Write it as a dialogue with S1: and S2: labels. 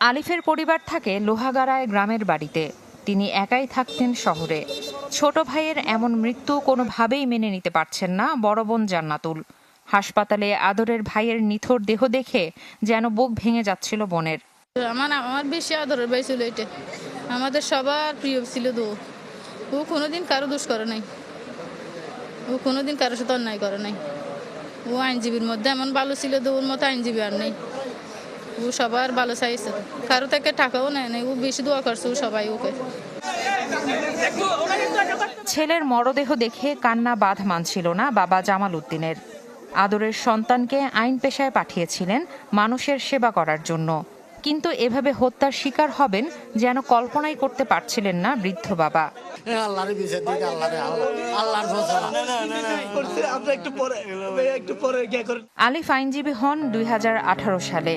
S1: আলিফের পরিবার থাকে লোহাগাড়ায় গ্রামের বাড়িতে। তিনি একাই থাকতেন শহরে। ছোট ভাইয়ের এমন মৃত্যু কোনোভাবেই মেনে নিতে পারছেন না বড় বোন জান্নাতুল। হাসপাতালে আদরের ভাইয়ের নিথর দেহ দেখে যেন বুক ভেঙে যাচ্ছিল বোনের।
S2: আমার বেশি আদরের ভাই ছিল এটা। আমাদের সবার প্রিয় ছিল ও কোনোদিন কারো দোষ করে নাই, ও কোনোদিন কারোর সাথে অন্যায় করে নাই। ও আইনজীবীর মধ্যে এমন ভালো ছিল, ওর মতো আইনজীবী আর নেই। ও সবার ভালো চাইছে, কারো থেকে টাকাও নেয় নাই। ও বেশি দোয়া করছে ও সবাই ওকে।
S1: ছেলের মরদেহ দেখে কান্না বাঁধ মানছিল না বাবা জামাল উদ্দিনের। আদরের সন্তানকে আইন পেশায় পাঠিয়েছিলেন মানুষের সেবা করার জন্য, কিন্তু এভাবে হত্যার শিকার হবেন যেন কল্পনাই করতে পারছিলেন না বৃদ্ধ বাবা। আলিফ আইনজীবী হন 2018 সালে।